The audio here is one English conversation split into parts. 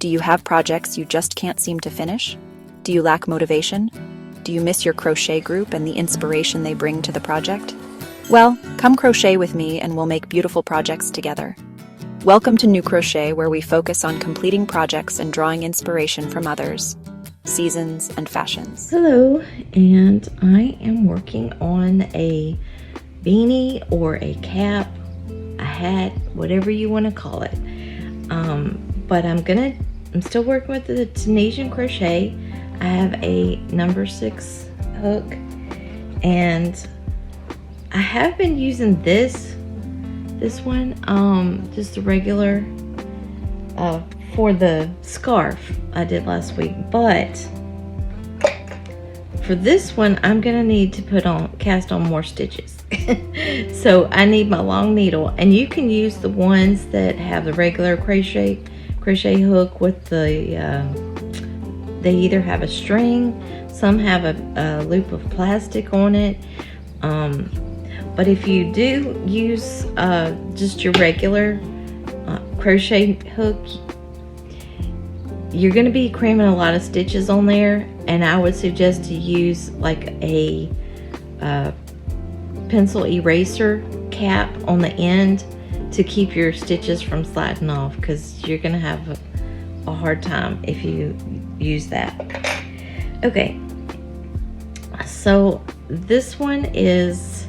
Do you have projects you just can't seem to finish? Do you lack motivation? Do you miss your crochet group and the inspiration they bring to the project? Well, come crochet with me and we'll make beautiful projects together. Welcome to New Crochet, where we focus on completing projects and drawing inspiration from others, seasons, and fashions. Hello, and I am working on a beanie or a cap, a hat, whatever you want to call it. But I'm still working with the Tunisian crochet. I have a number 6 hook, and I have been using this one, just a regular, for the scarf I did last week. But for this one, I'm gonna need to cast on more stitches. So I need my long needle, and you can use the ones that have the regular crochet hook with the they either have a string, some have a loop of plastic on it, but if you do use just your regular crochet hook, you're going to be cramming a lot of stitches on there, and I would suggest to use like a pencil eraser cap on the end to keep your stitches from sliding off, because you're going to have a hard time if you use that. Okay, so this one is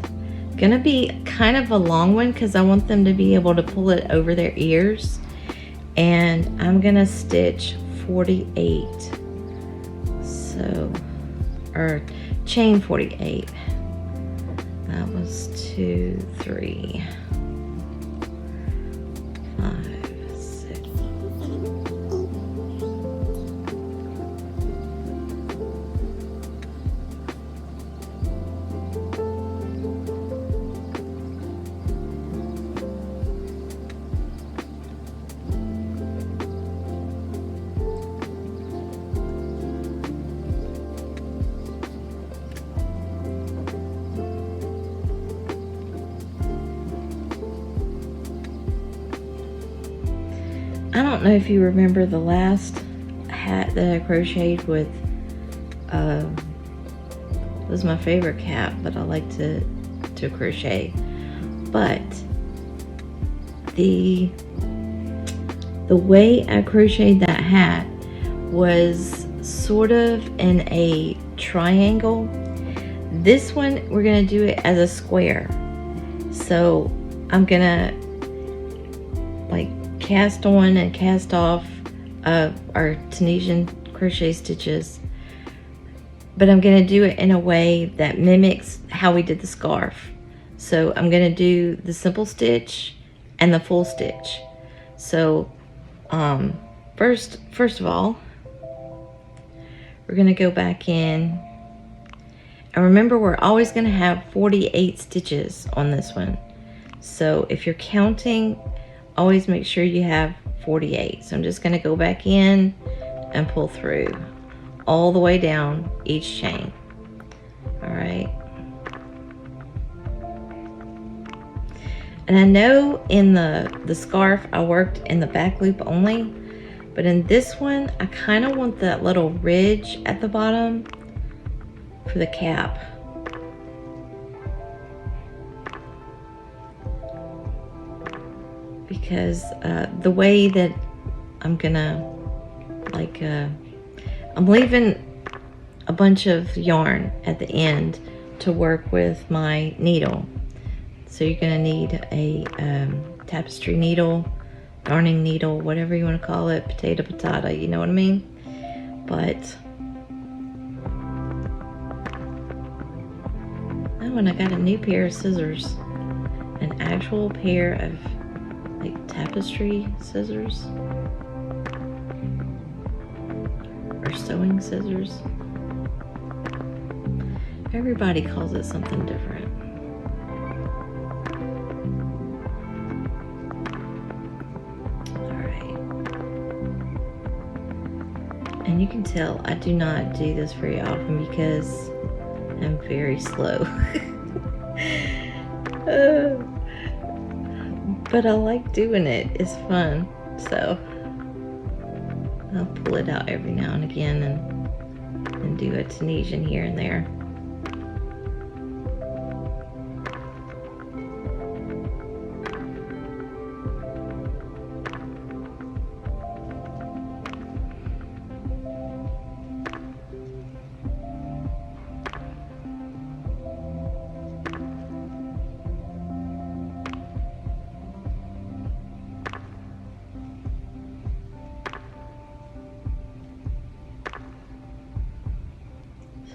going to be kind of a long one because I want them to be able to pull it over their ears, and I'm going to stitch 48, so, or chain 48. That was 2, 3, 5, 6. I don't know if you remember the last hat that I crocheted with, it was my favorite cap, but I like to crochet. But the way I crocheted that hat was sort of in a triangle. This one, we're gonna do it as a square. So I'm gonna like cast on and cast off our Tunisian crochet stitches, but I'm going to do it in a way that mimics how we did the scarf. So I'm going to do the simple stitch and the full stitch. So first of all, we're going to go back in, and remember, we're always going to have 48 stitches on this one. So if you're counting, always make sure you have 48. So I'm just going to go back in and pull through all the way down each chain. All right. And I know in the scarf I worked in the back loop only, but in this one I kind of want that little ridge at the bottom for the cap. Because the way that I'm gonna, like, I'm leaving a bunch of yarn at the end to work with my needle. So you're gonna need a tapestry needle, darning needle, whatever you want to call it, potato, patata, you know what I mean? But oh, and I got a new pair of scissors, an actual pair of like tapestry scissors or sewing scissors. Everybody calls it something different. Alright. And you can tell I do not do this very often because I'm very slow. But I like doing it. It's fun. So I'll pull it out every now and again and do a Tunisian here and there.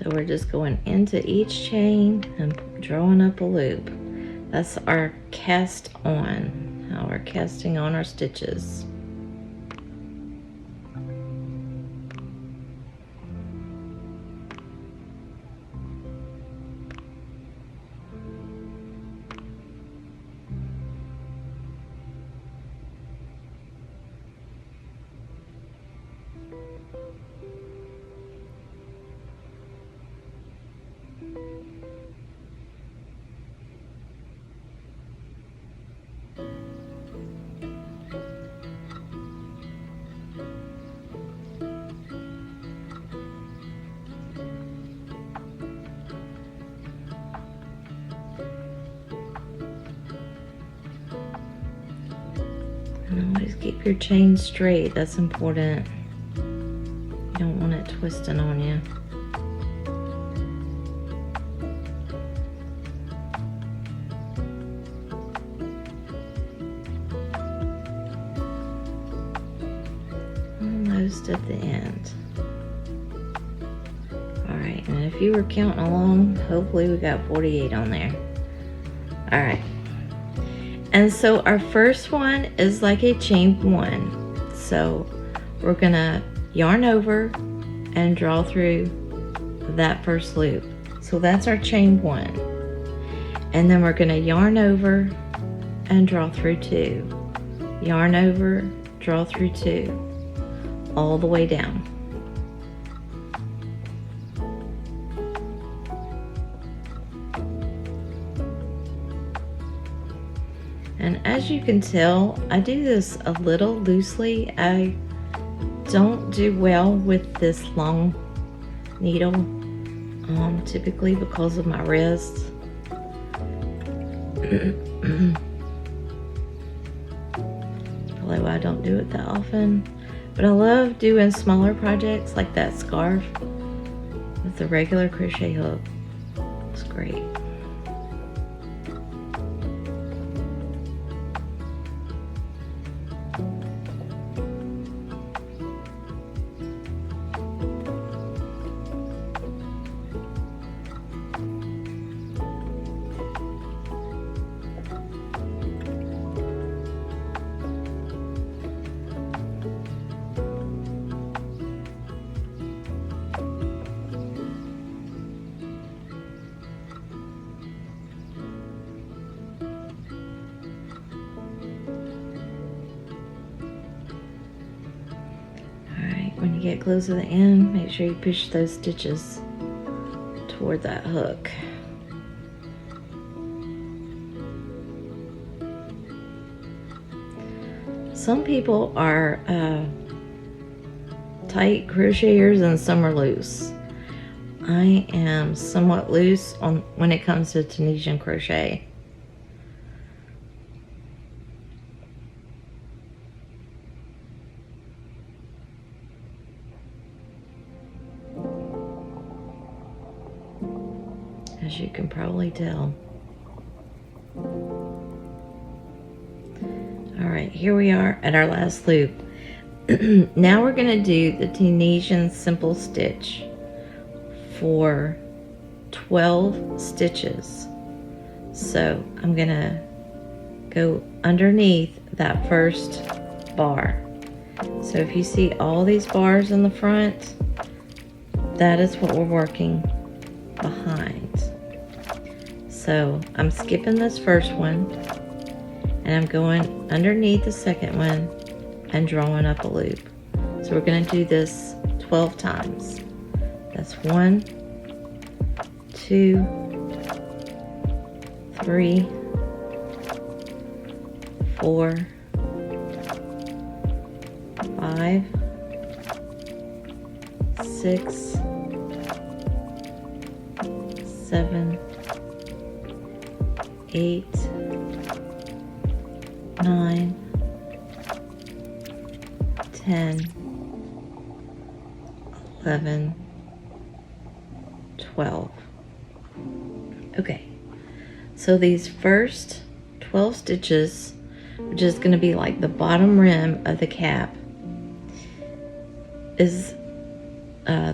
So we're just going into each chain and drawing up a loop. That's our cast on, how we're casting on our stitches. And always keep your chain straight, that's important. You don't want it twisting on you. Almost at the end. Alright, and if you were counting along, hopefully we got 48 on there. Alright. And so our first one is like a chain one. So we're gonna yarn over and draw through that first loop. So that's our chain one. And then we're gonna yarn over and draw through two. Yarn over, draw through two, all the way down. And as you can tell, I do this a little loosely. I don't do well with this long needle, typically because of my wrist. Although I don't do it that often. But I love doing smaller projects like that scarf with the regular crochet hook. It's great. When you get close to the end, make sure you push those stitches toward that hook. Some people are tight crocheters and some are loose. I am somewhat loose when it comes to Tunisian crochet. As you can probably tell. Alright, here we are at our last loop. Now we're going to do the Tunisian Simple Stitch for 12 stitches. So I'm going to go underneath that first bar. So if you see all these bars in the front, that is what we're working behind. So I'm skipping this first one and I'm going underneath the second one and drawing up a loop. So we're going to do this 12 times. That's 1, 2, 3, 4, 5, 6, 7, 8, 9, 10, 11, 12. Okay, so these first 12 stitches, which is going to be like the bottom rim of the cap, is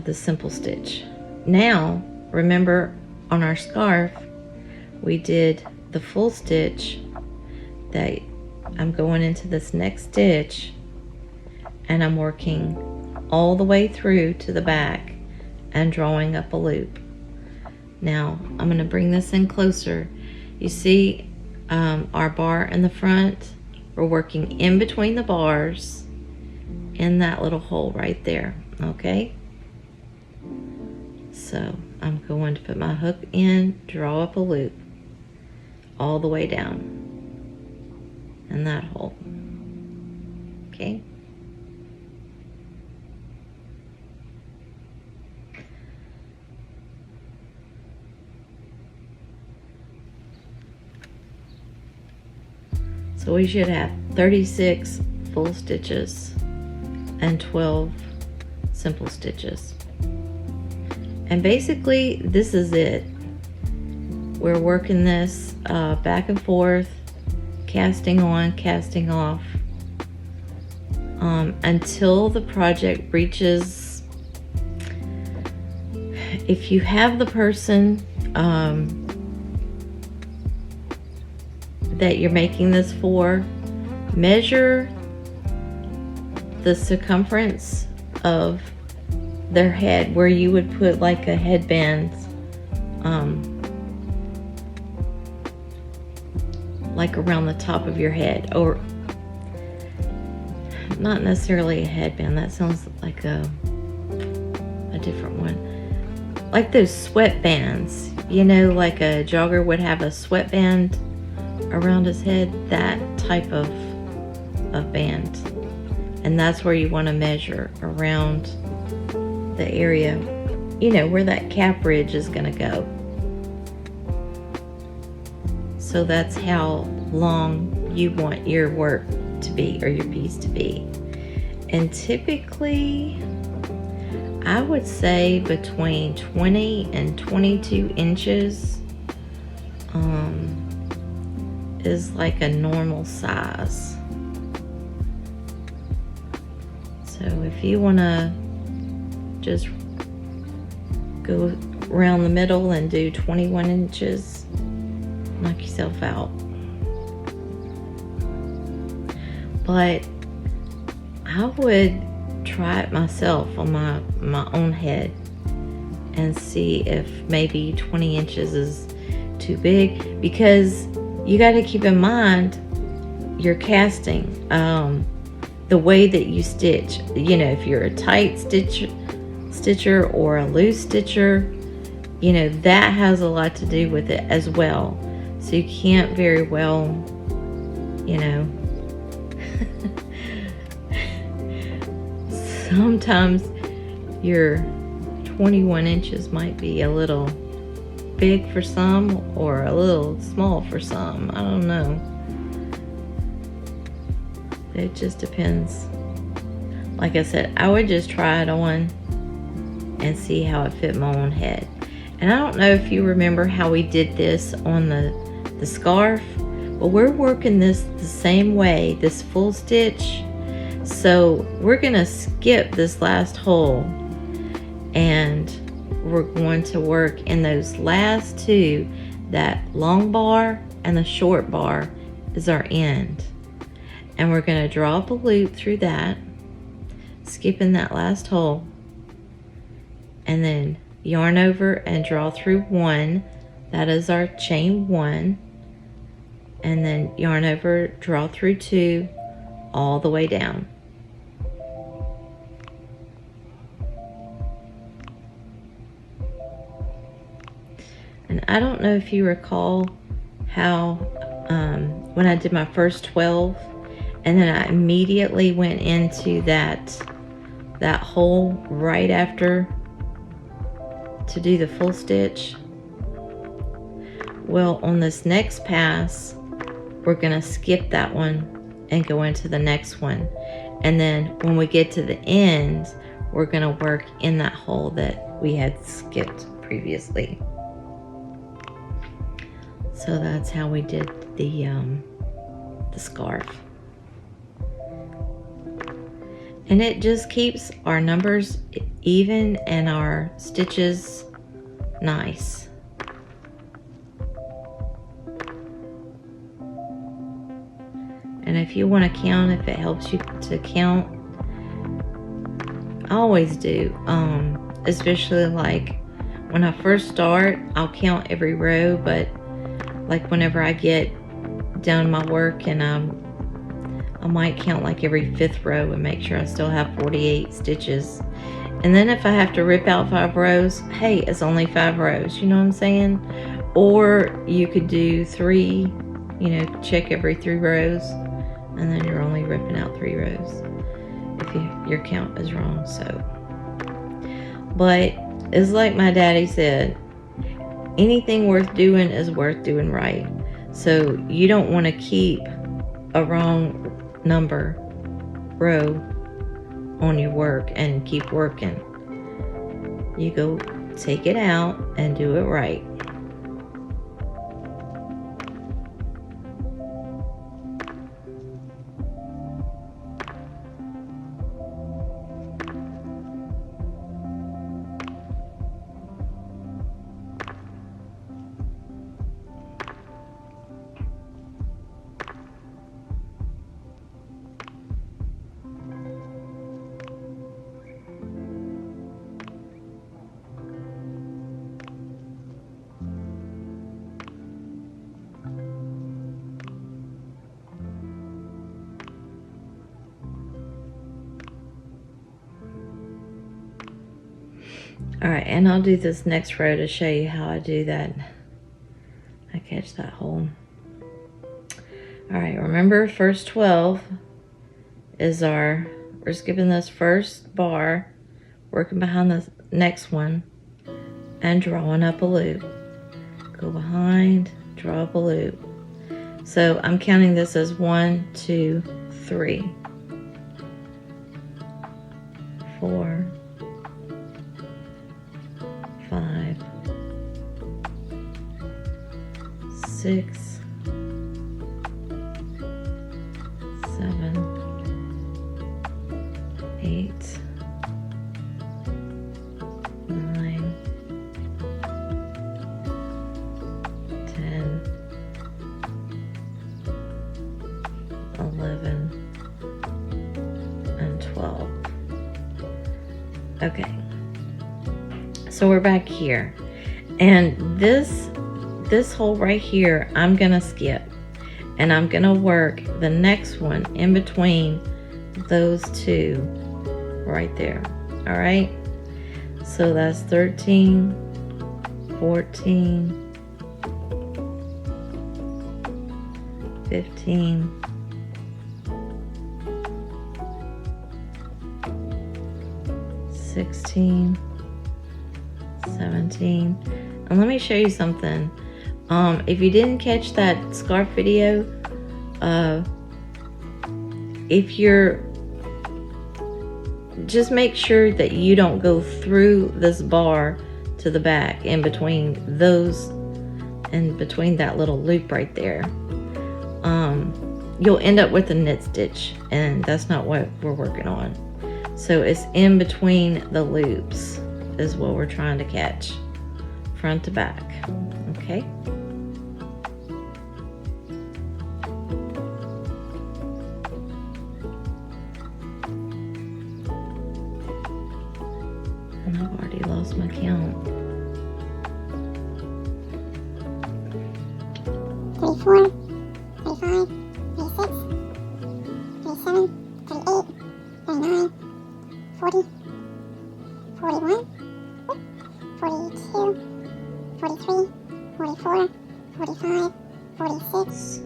the simple stitch. Now, remember on our scarf, we did the full stitch. That I'm going into this next stitch and I'm working all the way through to the back and drawing up a loop. Now I'm going to bring this in closer. You see our bar in the front? We're working in between the bars in that little hole right there. Okay, so I'm going to put my hook in, draw up a loop all the way down in that hole. Okay, so we should have 36 full stitches and 12 simple stitches. And basically this is it. We're working this back and forth, casting on, casting off, until the project reaches, if you have the person that you're making this for, measure the circumference of their head, where you would put like a headband, like around the top of your head, or not necessarily a headband, that sounds like a different one, like those sweatbands, you know, like a jogger would have a sweatband around his head, that type of band. And that's where you want to measure around the area, you know, where that cap ridge is going to go. So that's how long you want your work to be, or your piece to be. And typically I would say between 20 and 22 inches is like a normal size. So if you want to just go around the middle and do 21 inches, knock yourself out. But I would try it myself on my own head and see if maybe 20 inches is too big, because you got to keep in mind your casting, the way that you stitch. You know, if you're a tight stitcher or a loose stitcher, you know, that has a lot to do with it as well. So you can't very well, you know, sometimes your 21 inches might be a little big for some or a little small for some. I don't know. It just depends. Like I said, I would just try it on and see how it fit my own head. And I don't know if you remember how we did this on the scarf, but we're working this the same way, this full stitch. So we're gonna skip this last hole and we're going to work in those last two. That long bar and the short bar is our end. And we're gonna draw up a loop through that, skipping that last hole, and then yarn over and draw through one. That is our chain one. And then yarn over, draw through two, all the way down. And I don't know if you recall how when I did my first 12 and then I immediately went into that hole right after to do the full stitch. Well, on this next pass, we're gonna skip that one and go into the next one. And then when we get to the end, we're gonna work in that hole that we had skipped previously. So that's how we did the scarf. And it just keeps our numbers even and our stitches nice. And if you want to count, if it helps you to count, I always do. Especially like when I first start, I'll count every row, but like whenever I get down my work and I might count like every 5th row and make sure I still have 48 stitches. And then if I have to rip out 5 rows, hey, it's only 5 rows, you know what I'm saying? Or you could do 3, you know, check every 3 rows, and then you're only ripping out 3 rows if your count is wrong. So, but it's like my daddy said, anything worth doing is worth doing right. So you don't want to keep a wrong number row on your work and keep working. You go take it out and do it right. Alright, and I'll do this next row to show you how I do that. I catch that hole. Alright, remember first 12 is we're skipping this first bar, working behind the next one, and drawing up a loop. Go behind, draw up a loop. So I'm counting this as 1, 2, 3, 4, 5, 6, 7, 8, 9, 10, 11, and 12. Okay. So we're back here, and this hole right here I'm gonna skip, and I'm gonna work the next one in between those two right there. All right, so that's 13, 14, 15, 16, 17. And let me show you something. If you didn't catch that scarf video, if you're, just make sure that you don't go through this bar to the back in between those, in between that little loop right there. You'll end up with a knit stitch, and that's not what we're working on. So it's in between the loops is what we're trying to catch, front to back. Okay. And I've already lost my count. 34, 35, 36, 37, 38, 39, 40, 41, 42, 43, 44, 45, 46.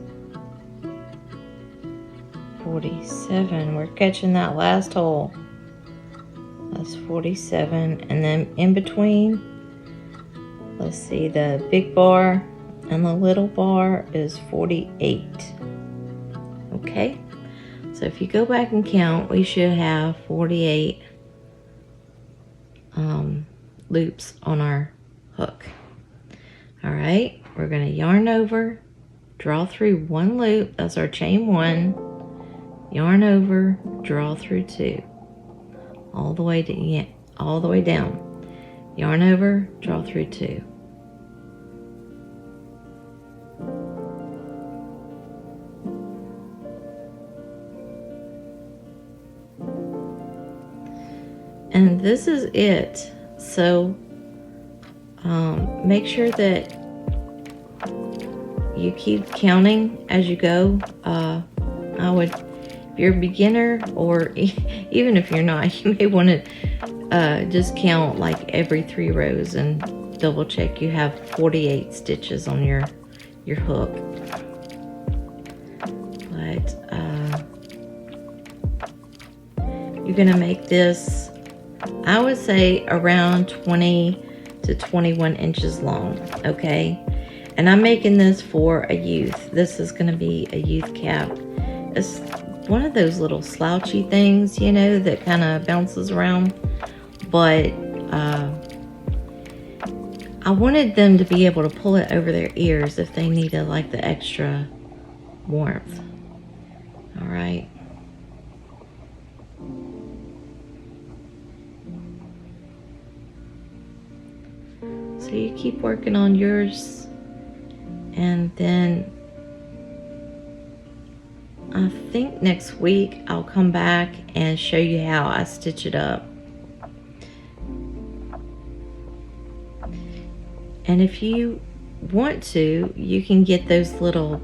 47. We're catching that last hole. That's 47. And then in between, let's see, the big bar and the little bar is 48. Okay, so if you go back and count, we should have 48 loops on our hook. All right, we're going to yarn over, draw through 1 loop, that's our chain 1, yarn over, draw through 2, all the way down, yarn over, draw through 2. And this is it. So make sure that you keep counting as you go. I would, if you're a beginner, or even if you're not, you may want to just count like every 3 rows and double check you have 48 stitches on your hook. But you're gonna make this, I would say, around 20 to 21 inches long, okay? And I'm making this for a youth. This is gonna be a youth cap. It's one of those little slouchy things, you know, that kind of bounces around. But I wanted them to be able to pull it over their ears if they needed like the extra warmth. All right. So you keep working on yours, and then I think next week I'll come back and show you how I stitch it up. And if you want to, you can get those little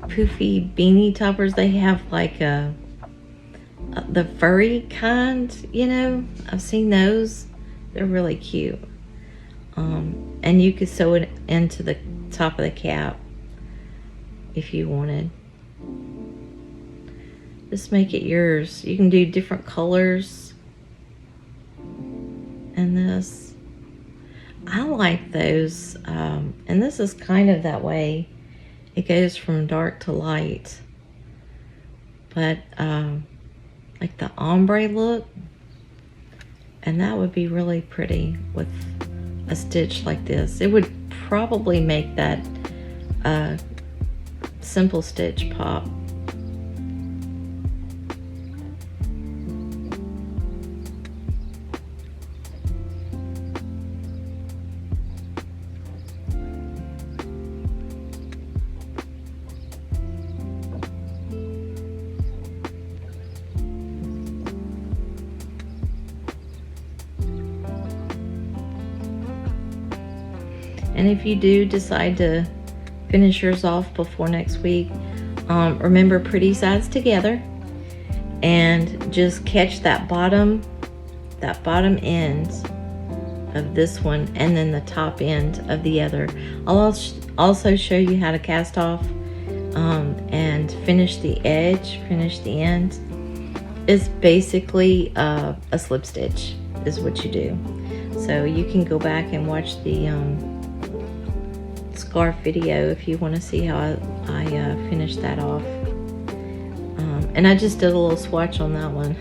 poofy beanie toppers. They have like the furry kind, you know. I've seen those. They're really cute. And you could sew it into the top of the cap if you wanted. Just make it yours. You can do different colors in this. I like those, and this is kind of that way. It goes from dark to light, but like the ombre look, and that would be really pretty with a stitch like this. It would probably make that simple stitch pop. And if you do decide to finish yours off before next week, remember, pretty sides together, and just catch that bottom end of this one, and then the top end of the other. I'll also show you how to cast off and finish the edge, finish the end. It's basically a slip stitch is what you do. So you can go back and watch the scarf video if you want to see how I finished that off. And I just did a little swatch on that one.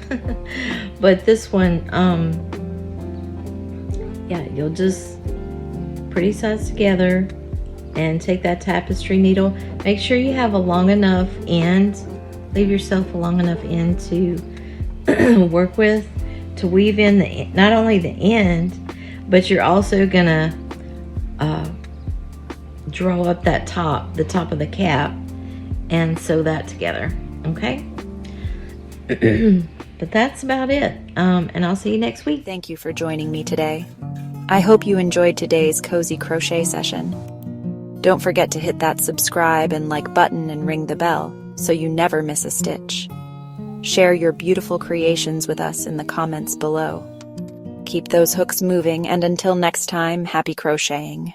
But this one, yeah, you'll just pretty sides together and take that tapestry needle. Make sure you have a long enough end, leave yourself a long enough end to work with, to weave in not only the end, but you're also gonna draw up that the top of the cap, and sew that together. Okay. But that's about it, and I'll see you next week. Thank you for joining me today. I hope you enjoyed today's cozy crochet session. Don't forget to hit that subscribe and like button and ring the bell so you never miss a stitch. Share your beautiful creations with us in the comments below. Keep those hooks moving, and until next time, happy crocheting.